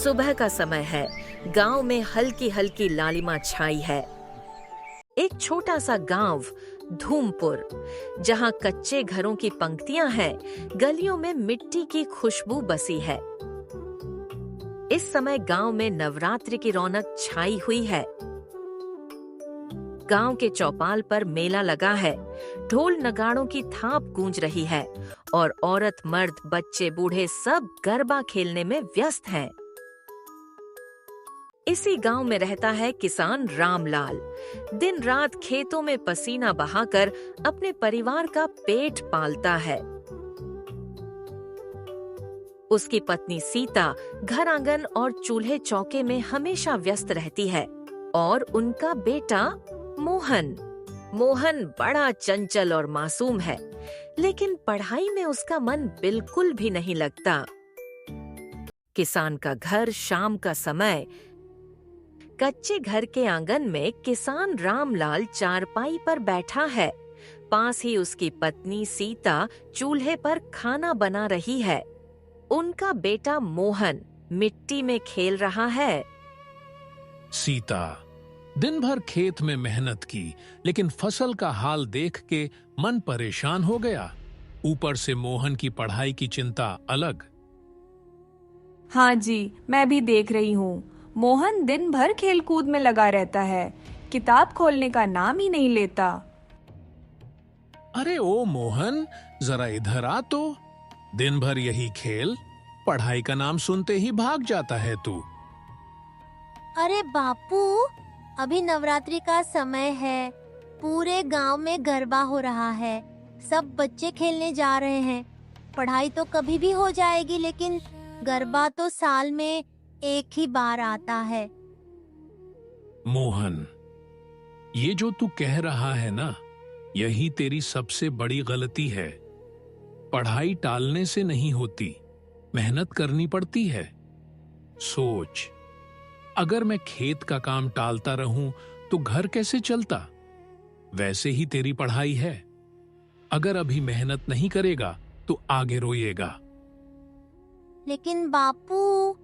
सुबह का समय है। गांव में हल्की हल्की लालिमा छाई है। एक छोटा सा गांव धूमपुर, जहां कच्चे घरों की पंक्तियां हैं, गलियों में मिट्टी की खुशबू बसी है। इस समय गांव में नवरात्रि की रौनक छाई हुई है। गांव के चौपाल पर मेला लगा है। ढोल नगाड़ों की थाप गूंज रही है और औरत, मर्द, बच्चे, बूढ़े सब गरबा खेलने में व्यस्त हैं। इसी गांव में रहता है किसान रामलाल। दिन रात खेतों में पसीना बहाकर अपने परिवार का पेट पालता है। उसकी पत्नी सीता घर आंगन और चूल्हे चौके में हमेशा व्यस्त रहती है और उनका बेटा मोहन बड़ा चंचल और मासूम है, लेकिन पढ़ाई में उसका मन बिल्कुल भी नहीं लगता। किसान का घर शाम का समय। कच्चे घर के आंगन में किसान रामलाल चारपाई पर बैठा है। पास ही उसकी पत्नी सीता चूल्हे पर खाना बना रही है। उनका बेटा मोहन मिट्टी में खेल रहा है। सीता, दिन भर खेत में मेहनत की, लेकिन फसल का हाल देख के मन परेशान हो गया। ऊपर से मोहन की पढ़ाई की चिंता अलग। हाँ जी, मैं भी देख रही हूँ। मोहन दिन भर खेलकूद में लगा रहता है, किताब खोलने का नाम ही नहीं लेता। अरे ओ मोहन, जरा इधर आ तो। दिन भर यही खेल, पढ़ाई का नाम सुनते ही भाग जाता है तू। अरे बापू, अभी नवरात्रि का समय है। पूरे गांव में गरबा हो रहा है। सब बच्चे खेलने जा रहे हैं। पढ़ाई तो कभी भी हो जाएगी, लेकिन गरबा तो साल में एक ही बार आता है। मोहन, ये जो तू कह रहा है ना, यही तेरी सबसे बड़ी गलती है। पढ़ाई टालने से नहीं होती, मेहनत करनी पड़ती है। सोच, अगर मैं खेत का काम टालता रहूं तो घर कैसे चलता? वैसे ही तेरी पढ़ाई है। अगर अभी मेहनत नहीं करेगा तो आगे रोएगा। लेकिन बापू,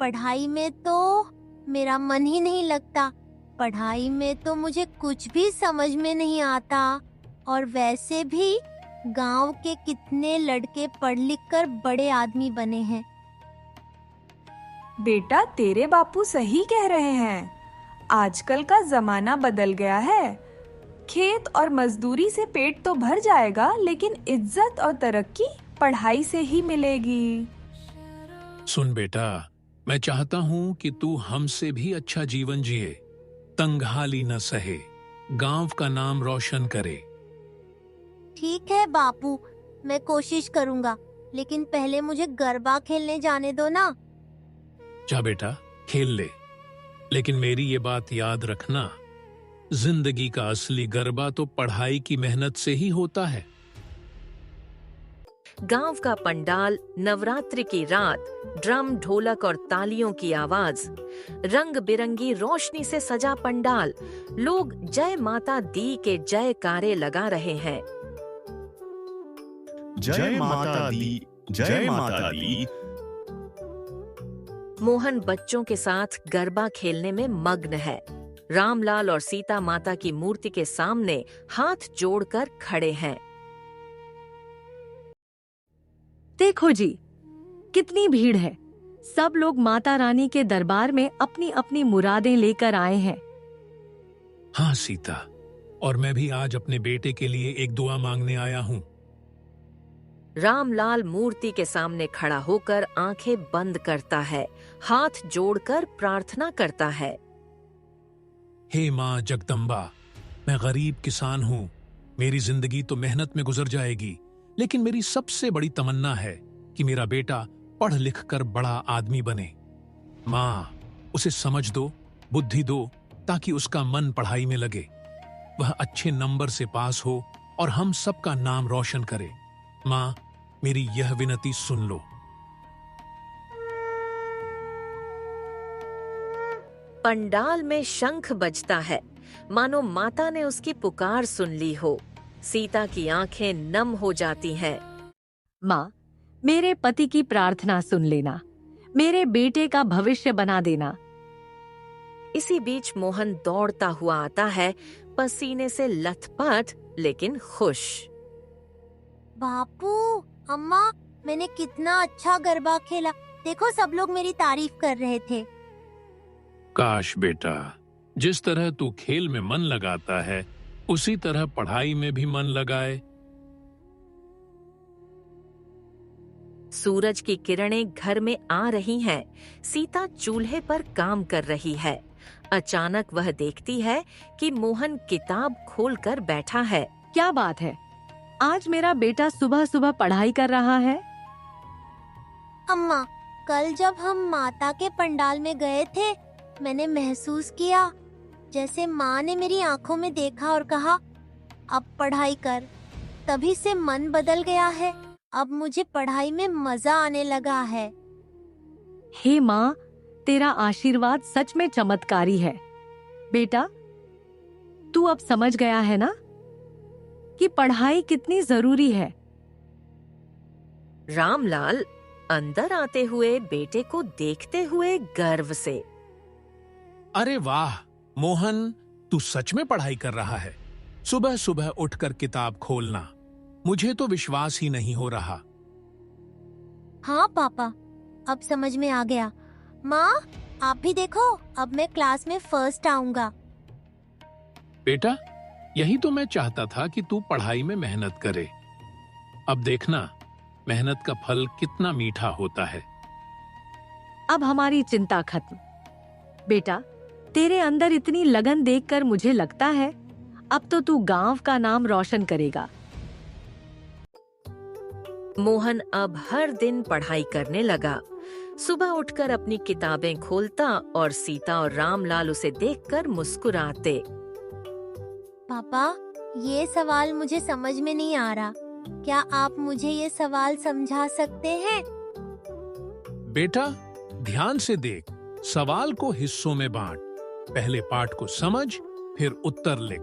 पढ़ाई में तो मेरा मन ही नहीं लगता। पढ़ाई में तो मुझे कुछ भी समझ में नहीं आता। और वैसे भी गांव के कितने लड़के पढ़ लिख कर बड़े आदमी बने हैं। बेटा, तेरे बापू सही कह रहे हैं। आजकल का जमाना बदल गया है। खेत और मजदूरी से पेट तो भर जाएगा, लेकिन इज्जत और तरक्की पढ़ाई से ही मिलेगी। सुन बेटा, मैं चाहता हूं कि तू हमसे भी अच्छा जीवन जिए, तंगहाली न सहे, गांव का नाम रोशन करे। ठीक है बापू, मैं कोशिश करूंगा, लेकिन पहले मुझे गरबा खेलने जाने दो ना। जा बेटा, खेल ले, लेकिन मेरी ये बात याद रखना, जिंदगी का असली गरबा तो पढ़ाई की मेहनत से ही होता है। गांव का पंडाल, नवरात्रि की रात, ड्रम, ढोलक और तालियों की आवाज, रंग बिरंगी रोशनी से सजा पंडाल। लोग जय माता दी के जयकारे लगा रहे हैं। जय माता दी, जय माता दी। मोहन बच्चों के साथ गरबा खेलने में मग्न है। रामलाल और सीता माता की मूर्ति के सामने हाथ जोड़कर खड़े हैं। देखो जी, कितनी भीड़ है। सब लोग माता रानी के दरबार में अपनी अपनी मुरादें लेकर आए हैं। हाँ सीता, और मैं भी आज अपने बेटे के लिए एक दुआ मांगने आया हूँ। रामलाल मूर्ति के सामने खड़ा होकर आंखें बंद करता है, हाथ जोड़कर प्रार्थना करता है। हे माँ जगदम्बा, मैं गरीब किसान हूँ। मेरी जिंदगी तो मेहनत में गुजर जाएगी, लेकिन मेरी सबसे बड़ी तमन्ना है कि मेरा बेटा पढ़ लिख कर बड़ा आदमी बने। माँ, उसे समझ दो, बुद्धि दो, ताकि उसका मन पढ़ाई में लगे, वह अच्छे नंबर से पास हो और हम सबका नाम रोशन करे। माँ, मेरी यह विनती सुन लो। पंडाल में शंख बजता है, मानो माता ने उसकी पुकार सुन ली हो। सीता की आंखें नम हो जाती हैं। माँ, मेरे पति की प्रार्थना सुन लेना। मेरे बेटे का भविष्य बना देना। इसी बीच मोहन दौड़ता हुआ आता है, पसीने से लथपथ लेकिन खुश। बापू, अम्मा, मैंने कितना अच्छा गरबा खेला। देखो, सब लोग मेरी तारीफ कर रहे थे। काश बेटा, जिस तरह तू खेल में मन लगाता है उसी तरह पढ़ाई में भी मन लगाए। सूरज की किरणें घर में आ रही हैं। सीता चूल्हे पर काम कर रही है। अचानक वह देखती है कि मोहन किताब खोलकर बैठा है। क्या बात है, आज मेरा बेटा सुबह सुबह पढ़ाई कर रहा है। अम्मा, कल जब हम माता के पंडाल में गए थे, मैंने महसूस किया जैसे माँ ने मेरी आंखों में देखा और कहा, अब पढ़ाई कर। तभी से मन बदल गया है। अब मुझे पढ़ाई में मजा आने लगा है। हे माँ, तेरा आशीर्वाद सच में चमत्कारी है। बेटा, तू अब समझ गया है ना कि पढ़ाई कितनी जरूरी है। रामलाल अंदर आते हुए बेटे को देखते हुए गर्व से, अरे वाह मोहन, तू सच में पढ़ाई कर रहा है। सुबह सुबह उठकर किताब खोलना, मुझे तो विश्वास ही नहीं हो रहा। हाँ पापा, अब समझ में आ गया। माँ, आप भी देखो, अब मैं क्लास में फर्स्ट आऊंगा। बेटा, यही तो मैं चाहता था कि तू पढ़ाई में मेहनत करे। अब देखना, मेहनत का फल कितना मीठा होता है। अब हमारी चिंता खत्म। बेटा, तेरे अंदर इतनी लगन देखकर मुझे लगता है अब तो तू गांव का नाम रोशन करेगा। मोहन अब हर दिन पढ़ाई करने लगा। सुबह उठकर अपनी किताबें खोलता और सीता और रामलाल उसे देखकर मुस्कुराते। पापा, ये सवाल मुझे समझ में नहीं आ रहा। क्या आप मुझे ये सवाल समझा सकते हैं? बेटा, ध्यान से देख, सवाल को हिस्सों में बांट। पहले पाठ को समझ, फिर उत्तर लिख।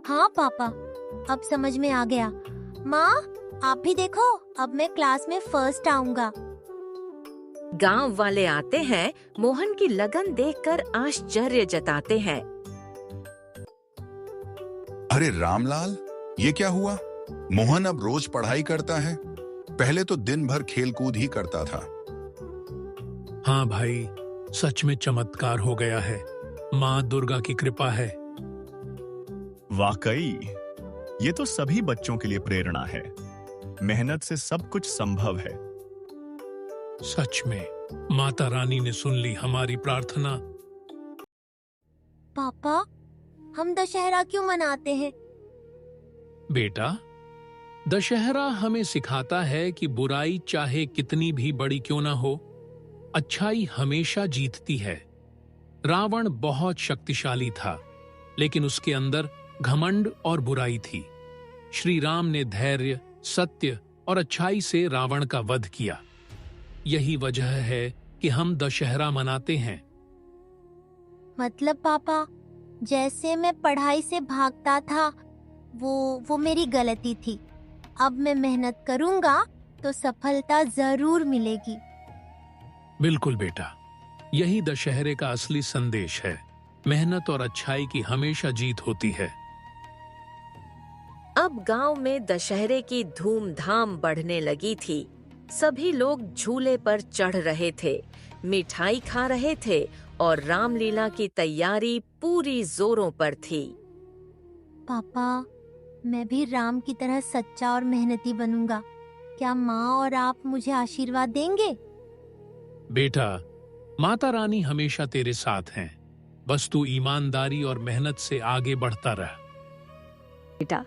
हाँ पापा, अब समझ में आ गया। माँ, आप भी देखो, अब मैं क्लास में फर्स्ट आऊंगा। गांव वाले आते हैं, मोहन की लगन देखकर आश्चर्य जताते हैं। अरे रामलाल, ये क्या हुआ? मोहन अब रोज पढ़ाई करता है। पहले तो दिन भर खेलकूद ही करता था। हाँ भाई, सच में चमत्कार हो गया है। माँ दुर्गा की कृपा है। वाकई, ये तो सभी बच्चों के लिए प्रेरणा है। मेहनत से सब कुछ संभव है। सच में माता रानी ने सुन ली हमारी प्रार्थना। पापा, हम दशहरा क्यों मनाते हैं? बेटा, दशहरा हमें सिखाता है कि बुराई चाहे कितनी भी बड़ी क्यों ना हो, अच्छाई हमेशा जीतती है। रावण बहुत शक्तिशाली था, लेकिन उसके अंदर घमंड और बुराई थी। श्री राम ने धैर्य, सत्य और अच्छाई से रावण का वध किया। यही वजह है कि हम दशहरा मनाते हैं। मतलब पापा, जैसे मैं पढ़ाई से भागता था, वो मेरी गलती थी। अब मैं मेहनत करूंगा तो सफलता जरूर मिलेगी। बिल्कुल बेटा, यही दशहरे का असली संदेश है। मेहनत और अच्छाई की हमेशा जीत होती है। अब गांव में दशहरे की धूमधाम बढ़ने लगी थी। सभी लोग झूले पर चढ़ रहे थे, मिठाई खा रहे थे और रामलीला की तैयारी पूरी जोरों पर थी। पापा, मैं भी राम की तरह सच्चा और मेहनती बनूंगा। क्या माँ और आप मुझे आशीर्वाद देंगे? बेटा, माता रानी हमेशा तेरे साथ हैं। बस तू ईमानदारी और मेहनत से आगे बढ़ता रह। बेटा,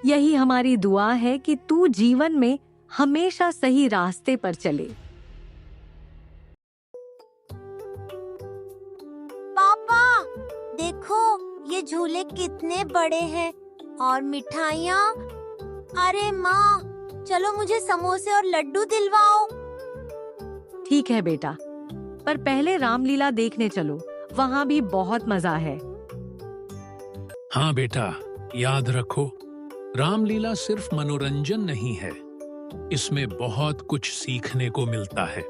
यही हमारी दुआ है कि तू जीवन में हमेशा सही रास्ते पर चले। पापा, देखो, ये झूले कितने बड़े हैं और मिठाइयाँ। अरे माँ, चलो मुझे समोसे और लड्डू दिलवाओ। ठीक है बेटा, पर पहले रामलीला देखने चलो, वहाँ भी बहुत मजा है। हाँ बेटा, याद रखो, रामलीला सिर्फ मनोरंजन नहीं है, इसमें बहुत कुछ सीखने को मिलता है।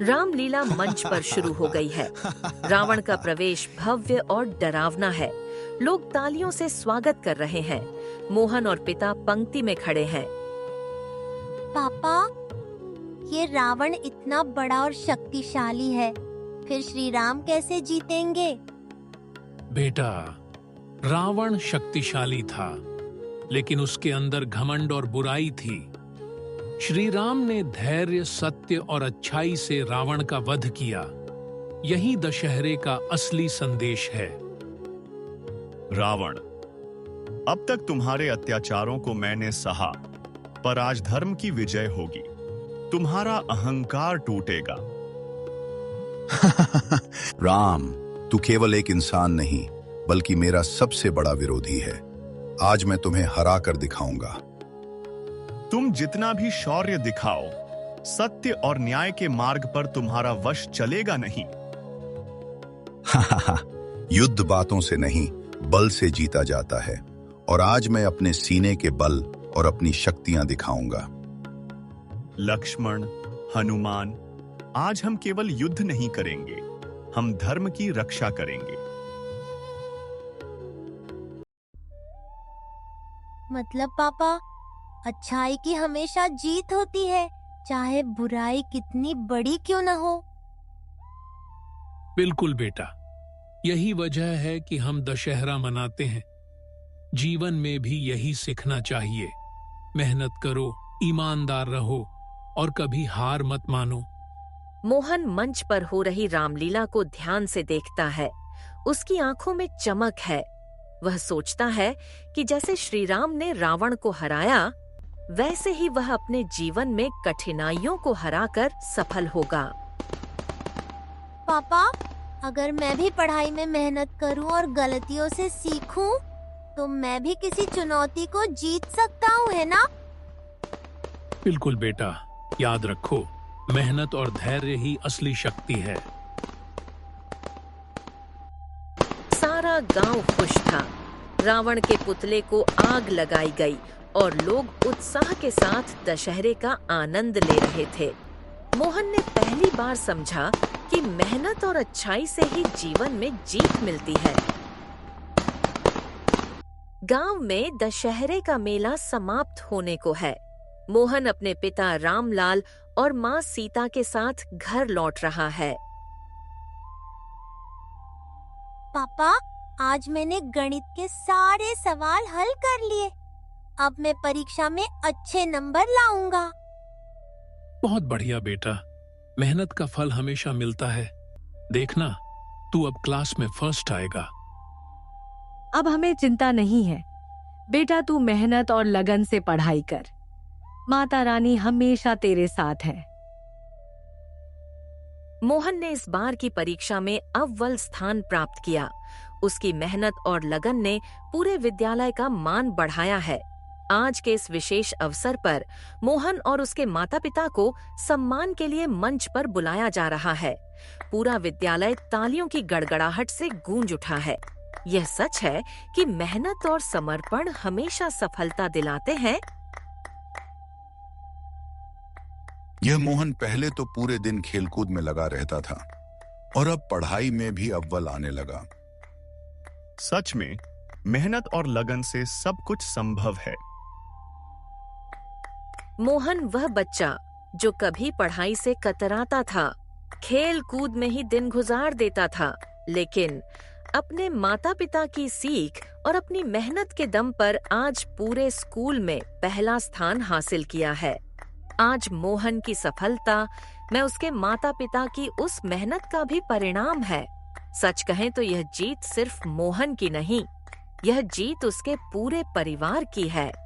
रामलीला मंच पर शुरू हो गई है। रावण का प्रवेश भव्य और डरावना है। लोग तालियों से स्वागत कर रहे हैं। मोहन और पिता पंक्ति में खड़े हैं। पापा, ये रावण इतना बड़ा और शक्तिशाली है, फिर श्री राम कैसे जीतेंगे? बेटा, रावण शक्तिशाली था, लेकिन उसके अंदर घमंड और बुराई थी। श्री राम ने धैर्य, सत्य और अच्छाई से रावण का वध किया। यही दशहरे का असली संदेश है। रावण, अब तक तुम्हारे अत्याचारों को मैंने सहा, पर आज धर्म की विजय होगी। तुम्हारा अहंकार टूटेगा। राम, तू केवल एक इंसान नहीं, बल्कि मेरा सबसे बड़ा विरोधी है। आज मैं तुम्हें हरा कर दिखाऊंगा। तुम जितना भी शौर्य दिखाओ, सत्य और न्याय के मार्ग पर तुम्हारा वश चलेगा नहीं। युद्ध बातों से नहीं, बल से जीता जाता है, और आज मैं अपने सीने के बल और अपनी शक्तियां दिखाऊंगा। लक्ष्मण, हनुमान, आज हम केवल युद्ध नहीं करेंगे, हम धर्म की रक्षा करेंगे। मतलब पापा, अच्छाई की हमेशा जीत होती है, चाहे बुराई कितनी बड़ी क्यों न हो। बिल्कुल बेटा, यही वजह है कि हम दशहरा मनाते हैं। जीवन में भी यही सीखना चाहिए। मेहनत करो, ईमानदार रहो और कभी हार मत मानो। मोहन मंच पर हो रही रामलीला को ध्यान से देखता है। उसकी आंखों में चमक है। वह सोचता है कि जैसे श्री राम ने रावण को हराया, वैसे ही वह अपने जीवन में कठिनाइयों को हराकर सफल होगा। पापा, अगर मैं भी पढ़ाई में मेहनत करूं और गलतियों से सीखूं, तो मैं भी किसी चुनौती को जीत सकता हूं, है ना? बिल्कुल बेटा, याद रखो, मेहनत और धैर्य ही असली शक्ति है। सारा गांव खुश था। रावण के पुतले को आग लगाई गई और लोग उत्साह के साथ दशहरे का आनंद ले रहे थे। मोहन ने पहली बार समझा कि मेहनत और अच्छाई से ही जीवन में जीत मिलती है। गांव में दशहरे का मेला समाप्त होने को है। मोहन अपने पिता रामलाल और मां सीता के साथ घर लौट रहा है। पापा, आज मैंने गणित के सारे सवाल हल कर लिए। अब मैं परीक्षा में अच्छे नंबर लाऊंगा। बहुत बढ़िया बेटा, मेहनत का फल हमेशा मिलता है। देखना, तू अब क्लास में फर्स्ट आएगा। अब हमें चिंता नहीं है। बेटा, तू मेहनत और लगन से पढ़ाई कर। माता रानी हमेशा तेरे साथ है। मोहन ने इस बार की परीक्षा में अव्वल स्थान प्राप्त किया। उसकी मेहनत और लगन ने पूरे विद्यालय का मान बढ़ाया है। आज के इस विशेष अवसर पर मोहन और उसके माता-पिता को सम्मान के लिए मंच पर बुलाया जा रहा है। पूरा विद्यालय तालियों की गड़गड़ाहट से गूंज उठा है। यह सच है कि मेहनत और समर्पण हमेशा सफलता दिलाते हैं। यह मोहन पहले तो पूरे दिन खेलकूद में लगा रहता था, और अब पढ़ाई में भी अव्वल आने लगा। सच में मेहनत और लगन से सब कुछ संभव है। मोहन वह बच्चा जो कभी पढ़ाई से कतराता था, खेल कूद में ही दिन गुजार देता था, लेकिन अपने माता पिता की सीख और अपनी मेहनत के दम पर आज पूरे स्कूल में पहला स्थान हासिल किया है। आज मोहन की सफलता मैं उसके माता पिता की उस मेहनत का भी परिणाम है। सच कहें तो यह जीत सिर्फ मोहन की नहीं, यह जीत उसके पूरे परिवार की है।